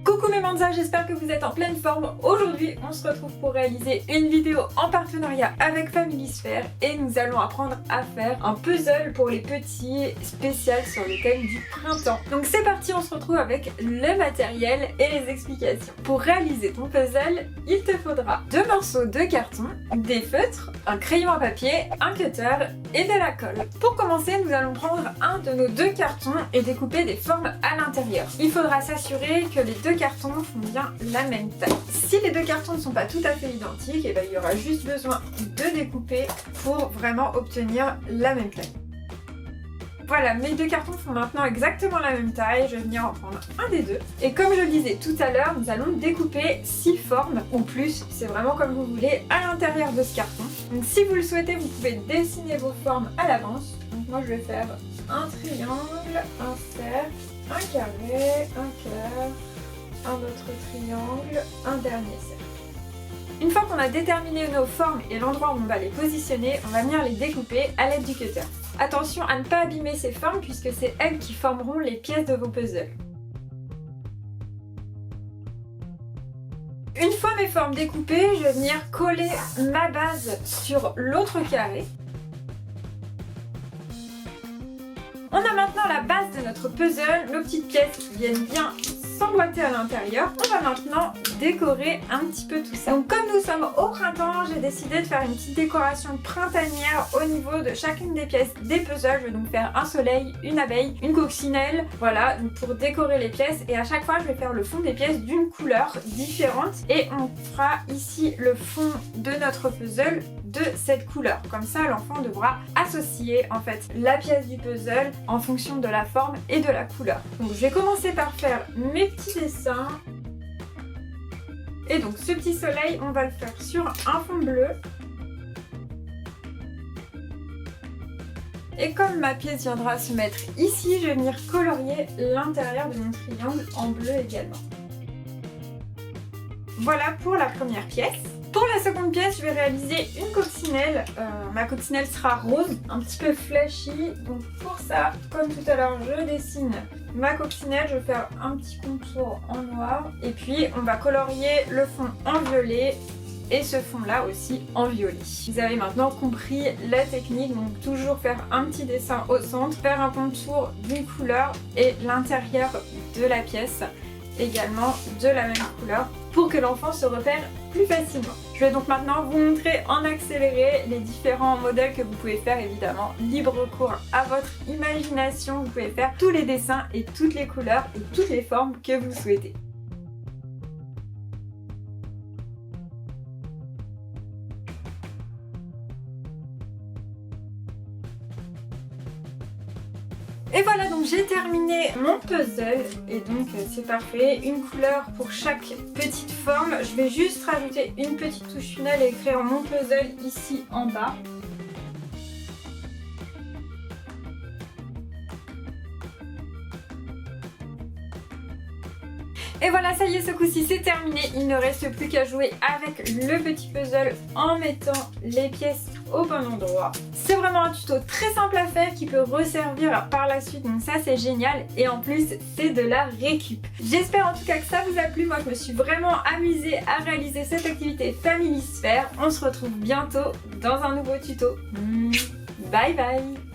Coucou mes manzas, j'espère que vous êtes en pleine forme. Aujourd'hui, on se retrouve pour réaliser une vidéo en partenariat avec Familisphere et nous allons apprendre à faire un puzzle pour les petits spécial sur le thème du printemps. Donc c'est parti, on se retrouve avec le matériel et les explications. Pour réaliser ton puzzle, il te faudra 2 morceaux de carton, des feutres, un crayon à papier, un cutter et de la colle. Pour commencer, nous allons prendre un de nos 2 cartons et découper des formes à l'intérieur. Il faudra s'assurer que les 2 cartons font bien la même taille. Si les 2 cartons ne sont pas tout à fait identiques, et il y aura juste besoin de découper pour vraiment obtenir la même taille. Voilà, mes 2 cartons font maintenant exactement la même taille, je vais venir en prendre un des 2. Et comme je le disais tout à l'heure, nous allons découper 6 formes ou plus, c'est vraiment comme vous voulez, à l'intérieur de ce carton. Donc si vous le souhaitez, vous pouvez dessiner vos formes à l'avance. Donc moi je vais faire un triangle, un cercle, un carré, un cœur, un autre triangle, un dernier cercle. Une fois qu'on a déterminé nos formes et l'endroit où on va les positionner, on va venir les découper à l'aide du cutter. Attention à ne pas abîmer ces formes puisque c'est elles qui formeront les pièces de vos puzzles. Une fois mes formes découpées, je vais venir coller ma base sur l'autre carré. On a maintenant la base de notre puzzle, nos petites pièces viennent bien s'emboîter à l'intérieur. On va maintenant décorer un petit peu tout ça. Donc comme nous sommes au printemps, j'ai décidé de faire une petite décoration printanière au niveau de chacune des pièces des puzzles. Je vais donc faire un soleil, une abeille, une coccinelle, voilà, donc pour décorer les pièces. Et à chaque fois, je vais faire le fond des pièces d'une couleur différente. Et on fera ici le fond de notre puzzle de cette couleur. Comme ça, l'enfant devra associer en fait la pièce du puzzle en fonction de la forme et de la couleur. Donc je vais commencer par faire mes petits dessins. Et donc ce petit soleil, on va le faire sur un fond bleu. Et comme ma pièce viendra se mettre ici, je vais venir colorier l'intérieur de mon triangle en bleu également. Voilà pour la première pièce. Pour la seconde pièce, je vais réaliser une coccinelle. Ma coccinelle sera rose, un petit peu flashy. Donc pour ça, comme tout à l'heure, je dessine ma coccinelle. Je vais faire un petit contour en noir. Et puis, on va colorier le fond en violet et ce fond-là aussi en violet. Vous avez maintenant compris la technique. Donc toujours faire un petit dessin au centre, faire un contour d'une couleur et l'intérieur de la pièce également de la même couleur pour que l'enfant se repère plus facilement. Je vais donc maintenant vous montrer en accéléré les différents modèles que vous pouvez faire, évidemment libre cours à votre imagination. Vous pouvez faire tous les dessins et toutes les couleurs et toutes les formes que vous souhaitez. Et voilà, donc j'ai terminé mon puzzle et donc c'est parfait. Une couleur pour chaque petite forme. Je vais juste rajouter une petite touche finale et écrire mon puzzle ici en bas. Et voilà, ça y est, ce coup-ci c'est terminé. Il ne reste plus qu'à jouer avec le petit puzzle en mettant les pièces au bon endroit. C'est vraiment un tuto très simple à faire qui peut resservir par la suite, donc ça c'est génial. Et en plus, c'est de la récup. J'espère en tout cas que ça vous a plu. Moi, je me suis vraiment amusée à réaliser cette activité Familisphere. On se retrouve bientôt dans un nouveau tuto. Bye bye!